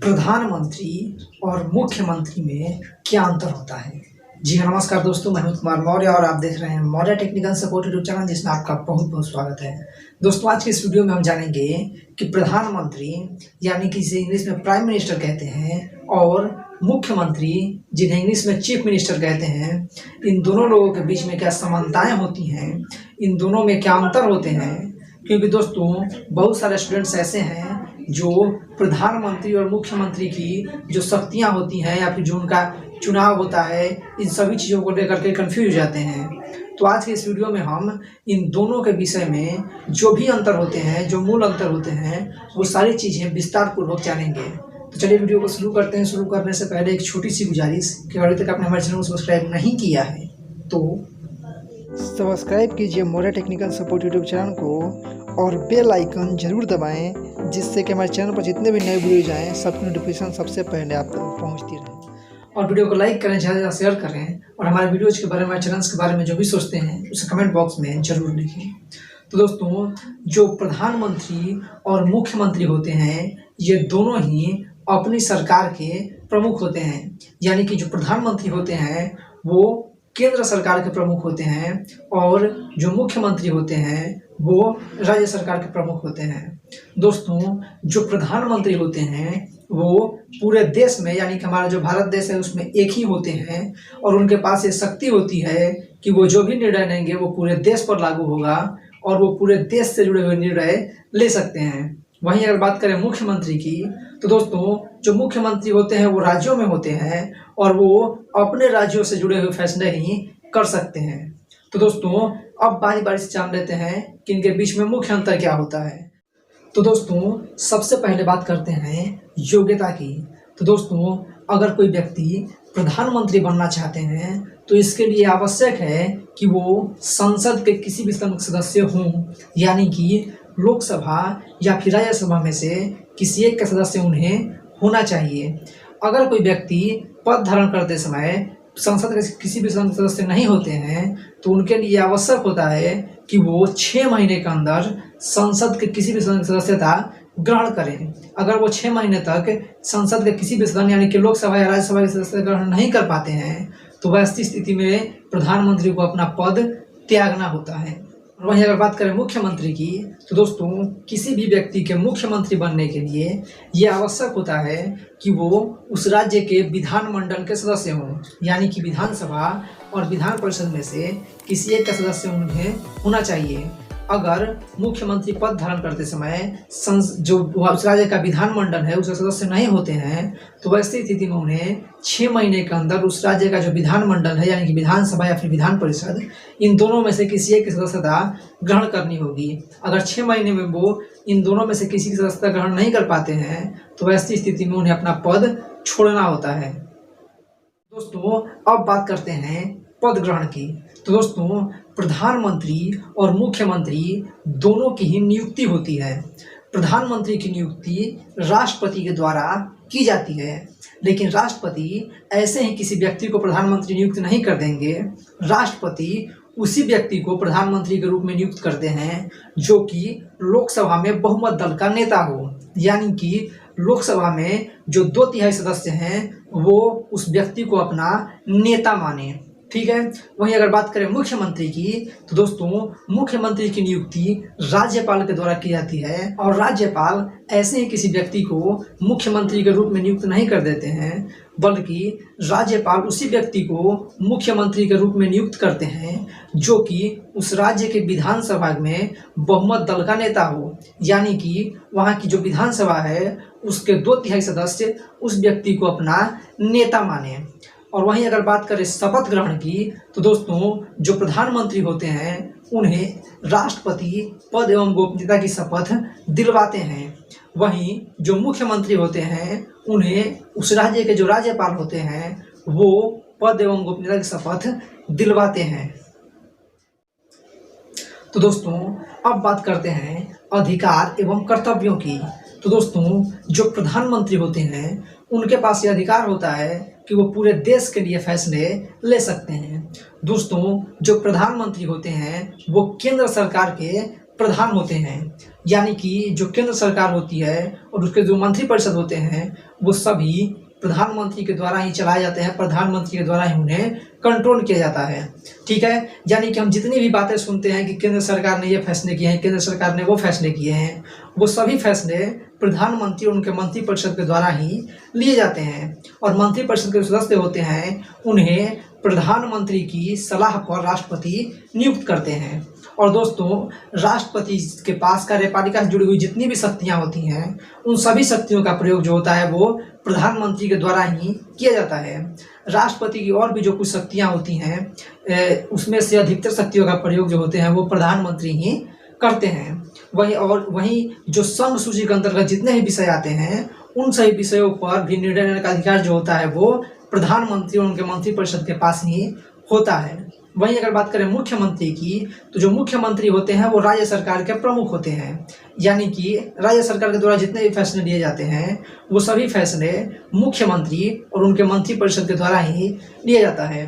प्रधानमंत्री और मुख्यमंत्री में क्या अंतर होता है। जी हाँ, नमस्कार दोस्तों, मैं हूं कुमार मौर्य और आप देख रहे हैं Maurya technical support YouTube channel, जिसमें आपका बहुत बहुत स्वागत है। दोस्तों, आज के इस वीडियो में हम जानेंगे कि प्रधानमंत्री यानी कि जिसे इंग्लिश में प्राइम मिनिस्टर कहते हैं और मुख्यमंत्री जिन्हें इंग्लिश में चीफ मिनिस्टर कहते हैं, इन दोनों लोगों के बीच में क्या समानताएं होती हैं, इन दोनों में क्या अंतर होते हैं। क्योंकि दोस्तों, बहुत सारे स्टूडेंट्स ऐसे हैं जो प्रधानमंत्री और मुख्यमंत्री की जो शक्तियां होती हैं या फिर जो उनका चुनाव होता है, इन सभी चीज़ों को लेकर के कन्फ्यूज हो जाते हैं। तो आज के इस वीडियो में हम इन दोनों के विषय में जो भी अंतर होते हैं, जो मूल अंतर होते हैं, वो सारी चीज़ें विस्तार पूर्वक जानेंगे। तो चलिए वीडियो को शुरू करते हैं। शुरू करने से पहले एक छोटी सी गुजारिश कि अभी तक आपने हमारे चैनल को सब्सक्राइब नहीं किया है तो सब्सक्राइब कीजिए Maurya technical support YouTube channel को और बेल आइकन जरूर दबाएं, जिससे कि हमारे चैनल पर जितने भी नए वीडियोज आएँ सबकी नोटिफिकेशन सबसे पहले आप तक पहुंचती रहे। और वीडियो को लाइक करें, ज़्यादा से ज़्यादा शेयर करें और हमारे वीडियोज के बारे में, हमारे चैनल्स के बारे में जो भी सोचते हैं उसे कमेंट बॉक्स में जरूर लिखें। तो दोस्तों, जो प्रधानमंत्री और मुख्यमंत्री होते हैं, ये दोनों ही अपनी सरकार के प्रमुख होते हैं। यानी कि जो प्रधानमंत्री होते हैं वो केंद्र सरकार के प्रमुख होते हैं और जो मुख्यमंत्री होते हैं वो राज्य सरकार के प्रमुख होते हैं। दोस्तों, जो प्रधानमंत्री होते हैं वो पूरे देश में, यानी कि हमारा जो भारत देश है उसमें एक ही होते हैं और उनके पास ये शक्ति होती है कि वो जो भी निर्णय लेंगे वो पूरे देश पर लागू होगा और वो पूरे देश से जुड़े हुए निर्णय ले सकते हैं। वहीं अगर बात करें मुख्यमंत्री की, तो दोस्तों, जो मुख्यमंत्री होते हैं वो राज्यों में होते हैं और वो अपने राज्यों से जुड़े हुए फैसले ही कर सकते हैं। तो दोस्तों, अब बारी बारी से जान लेते हैं कि इनके बीच में मुख्य अंतर क्या होता है। तो दोस्तों, सबसे पहले बात करते हैं योग्यता की। तो दोस्तों, अगर कोई व्यक्ति प्रधानमंत्री बनना चाहते हैं तो इसके लिए आवश्यक है कि वो संसद के किसी भी सदस्य हों, यानी कि लोकसभा या फिर राज्यसभा में से किसी एक का सदस्य उन्हें होना चाहिए। अगर कोई व्यक्ति पद धारण करते समय संसद के किसी भी सदस्य नहीं होते हैं तो उनके लिए आवश्यक होता है कि वो 6 महीने के अंदर संसद के किसी भी सदस्यता ग्रहण करें। अगर वो 6 महीने तक संसद के किसी भी सदन यानी कि लोकसभा या राज्यसभा के सदस्य ग्रहण नहीं कर पाते हैं तो वैसी स्थिति में प्रधानमंत्री को अपना पद त्यागना होता है। वहीं अगर बात करें मुख्यमंत्री की, तो दोस्तों, किसी भी व्यक्ति के मुख्यमंत्री बनने के लिए ये आवश्यक होता है कि वो उस राज्य के विधानमंडल के सदस्य हों, यानी कि विधानसभा और विधान परिषद में से किसी एक का सदस्य उन्हें होना चाहिए। अगर मुख्यमंत्री पद धारण करते समय जो उस राज्य का विधानमंडल है उसके सदस्य नहीं होते हैं तो वैसी स्थिति में उन्हें 6 महीने के अंदर उस राज्य का जो विधानमंडल है, यानी कि विधानसभा या फिर विधान परिषद, इन दोनों में से किसी एक की सदस्यता ग्रहण करनी होगी। अगर 6 महीने में वो इन दोनों में से किसी की सदस्यता ग्रहण नहीं कर पाते हैं तो वैसी स्थिति में उन्हें अपना पद छोड़ना होता है। दोस्तों, अब बात करते हैं पद ग्रहण की। तो दोस्तों, प्रधानमंत्री और मुख्यमंत्री दोनों की ही नियुक्ति होती है। प्रधानमंत्री की नियुक्ति राष्ट्रपति के द्वारा की जाती है, लेकिन राष्ट्रपति ऐसे ही किसी व्यक्ति को प्रधानमंत्री नियुक्त नहीं कर देंगे। राष्ट्रपति उसी व्यक्ति को प्रधानमंत्री के रूप में नियुक्त करते हैं जो कि लोकसभा में बहुमत दल का नेता हो, यानी कि लोकसभा में जो 2/3 सदस्य हैं वो उस व्यक्ति को अपना नेता माने। ठीक है। वहीं अगर बात करें मुख्यमंत्री की, तो दोस्तों, मुख्यमंत्री की नियुक्ति राज्यपाल के द्वारा की जाती है और राज्यपाल ऐसे ही किसी व्यक्ति को मुख्यमंत्री के रूप में नियुक्त नहीं कर देते हैं, बल्कि राज्यपाल उसी व्यक्ति को मुख्यमंत्री के रूप में नियुक्त करते हैं जो कि उस राज्य के विधानसभा में बहुमत दल का नेता हो, यानी कि वहाँ की जो विधानसभा है उसके 2/3 सदस्य उस व्यक्ति को अपना नेता माने। और वहीं अगर बात करें शपथ ग्रहण की, तो दोस्तों, जो प्रधानमंत्री होते हैं उन्हें राष्ट्रपति पद एवं गोपनीयता की शपथ दिलवाते हैं। वहीं जो मुख्यमंत्री होते हैं उन्हें उस राज्य के जो राज्यपाल होते हैं वो पद एवं गोपनीयता की शपथ दिलवाते हैं। तो दोस्तों, अब बात करते हैं अधिकार एवं कर्तव्यों की। तो दोस्तों, जो प्रधानमंत्री होते हैं उनके पास ये अधिकार होता है कि वो पूरे देश के लिए फैसले ले सकते हैं। दोस्तों, जो प्रधानमंत्री होते हैं वो केंद्र सरकार के प्रधान होते हैं, यानी कि जो केंद्र सरकार होती है और उसके जो मंत्रिपरिषद होते हैं वो सभी प्रधानमंत्री के द्वारा ही चलाए जाते हैं, प्रधानमंत्री के द्वारा ही उन्हें कंट्रोल किया जाता है। ठीक है, यानी कि हम जितनी भी बातें सुनते हैं कि केंद्र सरकार ने ये फैसले किए हैं, केंद्र सरकार ने वो फैसले किए हैं, वो सभी फैसले प्रधानमंत्री और उनके मंत्रिपरिषद के द्वारा ही लिए जाते हैं। और मंत्रिपरिषद के सदस्य होते हैं उन्हें प्रधानमंत्री की सलाह पर राष्ट्रपति नियुक्त करते हैं। और दोस्तों, राष्ट्रपति के पास कार्यपालिका से जुड़ी हुई जितनी भी शक्तियाँ होती हैं उन सभी शक्तियों का प्रयोग जो होता है वो प्रधानमंत्री के द्वारा ही किया जाता है। राष्ट्रपति की और भी जो कुछ शक्तियाँ होती हैं उसमें से अधिकतर शक्तियों का प्रयोग जो होते हैं वो प्रधानमंत्री ही करते हैं। वहीं जो संघ सूची के अंतर्गत जितने भी विषय आते हैं उन सभी विषयों पर भी निर्णय लेने का अधिकार जो होता है वो प्रधानमंत्री और उनके मंत्रिपरिषद के पास ही होता है। वहीं अगर बात करें मुख्यमंत्री की, तो जो मुख्यमंत्री होते हैं वो राज्य सरकार के प्रमुख होते हैं, यानी कि राज्य सरकार के द्वारा जितने भी फैसले लिए जाते हैं वो सभी फैसले मुख्यमंत्री और उनके मंत्रिपरिषद के द्वारा ही लिया जाता है।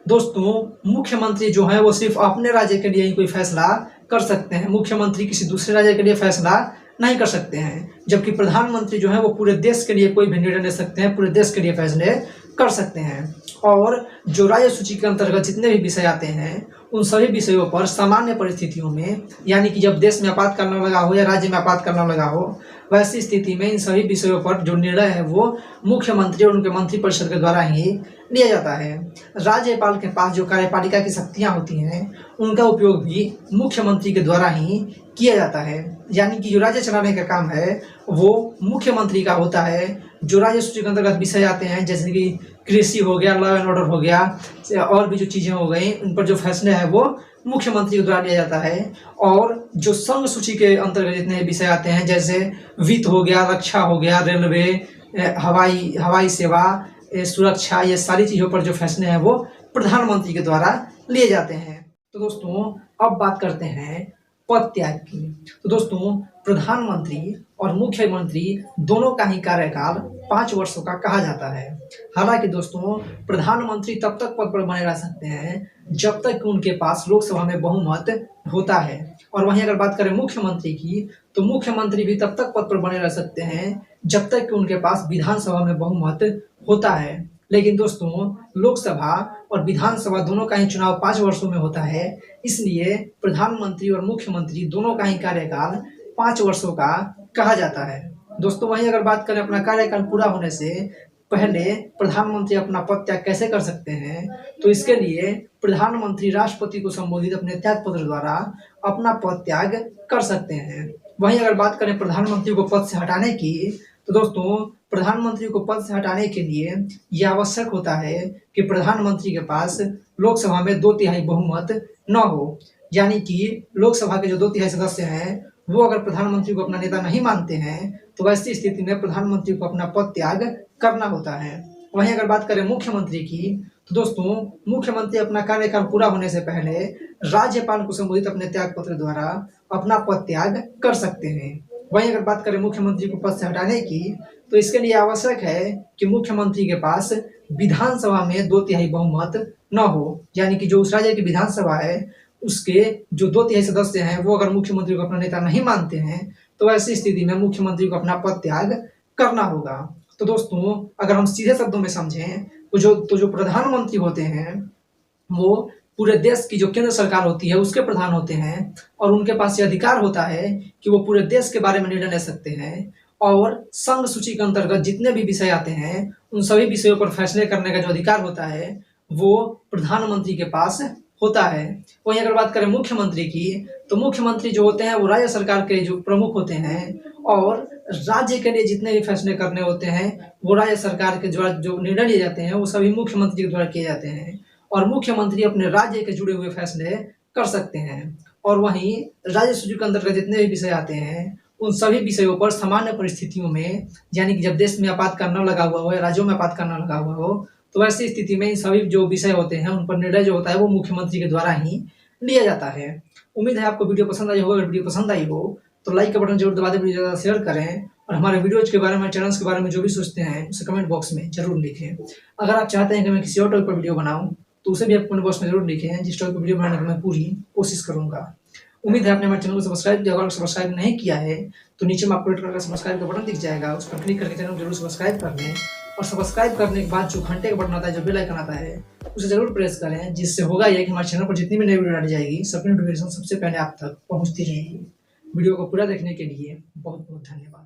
दोस्तों, मुख्यमंत्री जो है वो सिर्फ अपने राज्य के लिए ही कोई फैसला कर सकते हैं, मुख्यमंत्री किसी दूसरे राज्य के लिए फैसला नहीं कर सकते हैं, जबकि प्रधानमंत्री जो है वो पूरे देश के लिए कोई भी निर्णय ले सकते हैं, पूरे देश के लिए फैसले कर सकते हैं। और जो राज्य सूची के अंतर्गत जितने भी विषय आते हैं उन सभी विषयों पर सामान्य परिस्थितियों में, यानी कि जब देश में आपातकाल लगा हो या राज्य में आपातकाल लगा हो, वैसी स्थिति में इन सभी विषयों पर जो निर्णय है वो मुख्यमंत्री और उनके मंत्रिपरिषद के द्वारा ही लिया जाता है। राज्यपाल के पास जो कार्यपालिका की शक्तियाँ होती हैं उनका उपयोग भी मुख्यमंत्री के द्वारा ही किया जाता है, यानी कि जो राज्य चलाने का काम है वो मुख्यमंत्री का होता है। जो राज्य सूची के अंतर्गत विषय आते हैं जैसे कि कृषि हो गया, लॉ एंड ऑर्डर हो गया, और भी जो चीज़ें हो गई उन पर जो फैसले हैं वो मुख्यमंत्री के द्वारा लिया जाता है। और जो संघ सूची के अंतर्गत जितने विषय आते हैं जैसे वित्त हो गया, रक्षा हो गया, रेलवे, हवाई सेवा, सुरक्षा, ये सारी चीज़ों पर जो फैसले हैं वो प्रधानमंत्री के द्वारा लिए जाते हैं। तो दोस्तों, अब बात करते हैं पद त्याग की। तो दोस्तों, प्रधानमंत्री और मुख्यमंत्री दोनों का ही कार्यकाल 5 वर्षों का कहा जाता है। हालांकि दोस्तों, प्रधानमंत्री तब तक पद पर बने रह सकते हैं जब तक उनके पास लोकसभा में बहुमत होता है। और वहीं अगर बात करें मुख्यमंत्री की, तो मुख्यमंत्री भी तब तक पद पर बने रह सकते हैं जब तक कि उनके पास विधानसभा में बहुमत होता है। लेकिन दोस्तों, लोकसभा और विधानसभा दोनों का ही चुनाव 5 वर्षों में होता है, इसलिए प्रधानमंत्री और मुख्यमंत्री दोनों का ही कार्यकाल 5 वर्षों का कहा जाता है। दोस्तों, वहीं अगर बात करें अपना कार्यकाल पूरा होने से पहले प्रधानमंत्री अपना पद त्याग कैसे कर सकते हैं, तो इसके लिए प्रधानमंत्री राष्ट्रपति को संबोधित अपने त्याग पत्र द्वारा अपना पद त्याग कर सकते हैं। वहीं अगर बात करें प्रधानमंत्री को पद से हटाने की, तो दोस्तों, प्रधानमंत्री को पद से हटाने के लिए यह आवश्यक होता है कि प्रधानमंत्री के पास लोकसभा में 2/3 बहुमत न हो, यानी कि लोकसभा के जो 2/3 सदस्य हैं वो अगर प्रधानमंत्री को अपना नेता नहीं मानते हैं तो वैसी स्थिति में प्रधानमंत्री को अपना पद त्याग करना होता है। वहीं अगर बात करें मुख्यमंत्री की, तो दोस्तों, मुख्यमंत्री अपना कार्यकाल पूरा होने से पहले राज्यपाल को संबोधित अपने त्याग पत्र द्वारा अपना पद त्याग कर सकते हैं। वहीं अगर बात करें मुख्यमंत्री को पद से हटाने की, तो इसके लिए आवश्यक है कि मुख्यमंत्री के पास विधानसभा में 2/3 बहुमत न हो, यानी कि जो उस राज्य की विधानसभा है उसके जो 2/3 सदस्य हैं वो अगर मुख्यमंत्री को अपना नेता नहीं मानते हैं तो ऐसी स्थिति में मुख्यमंत्री को अपना पद त्याग करना होगा। तो दोस्तों, अगर हम सीधे शब्दों में समझें तो जो प्रधानमंत्री होते हैं वो पूरे देश की जो केंद्र सरकार होती है उसके प्रधान होते हैं और उनके पास ये अधिकार होता है कि वो पूरे देश के बारे में निर्णय ले सकते हैं और संघ सूची के अंतर्गत जितने भी विषय आते हैं उन सभी विषयों पर फैसले करने का जो अधिकार होता है वो प्रधानमंत्री के पास होता है। वहीं अगर बात करें मुख्यमंत्री की, तो मुख्यमंत्री जो होते हैं वो राज्य सरकार के जो प्रमुख होते हैं और राज्य के लिए जितने भी फैसले करने होते हैं वो राज्य सरकार के द्वारा जो निर्णय लिए जाते हैं वो सभी मुख्यमंत्री के द्वारा किए जाते हैं और मुख्यमंत्री अपने राज्य के जुड़े हुए फैसले कर सकते हैं। और वहीं राज्य सूची के अंतर्गत जितने भी विषय आते हैं उन सभी विषयों पर सामान्य परिस्थितियों में, यानी कि जब देश में आपातकाल न लगा हुआ हो या राज्यों में आपातकाल न लगा हुआ हो, तो वैसी स्थिति में इन सभी जो विषय होते हैं उन पर निर्णय जो होता है वो मुख्यमंत्री के द्वारा ही लिया जाता है। उम्मीद है आपको वीडियो पसंद आई हो। अगर वीडियो पसंद आई हो तो लाइक का बटन जरूर दबा दें, वीडियो ज़्यादा शेयर करें और हमारे वीडियोज के बारे में, चैनल्स के बारे में जो भी सोचते हैं उसे कमेंट बॉक्स में जरूर लिखें। अगर आप चाहते हैं कि मैं किसी और टॉपिक पर वीडियो बनाऊँ तो उसे भी आप कमेंट बॉक्स में जरूर लिखें, जिस टॉपिक पर वीडियो बनाने की मैं पूरी कोशिश करूँगा। उम्मीद है आपने हमारे चैनल को सब्सक्राइब किया होगा। अगर सब्सक्राइब नहीं किया है तो नीचे में आपको रेड कलर का सब्सक्राइब का बटन दिख जाएगा, उस पर क्लिक करके चैनल को जरूर सब्सक्राइब कर लें। और सब्सक्राइब करने के बाद जो घंटे का बटन आता है, जो बेल आइकन आता है, उसे जरूर प्रेस करें, जिससे होगा ये कि हमारे चैनल पर जितनी भी नई वीडियो डाली जाएगी सबकी नोटिफिकेशन सबसे पहले आप तक पहुंचती रहेगी। वीडियो को पूरा देखने के लिए बहुत बहुत धन्यवाद।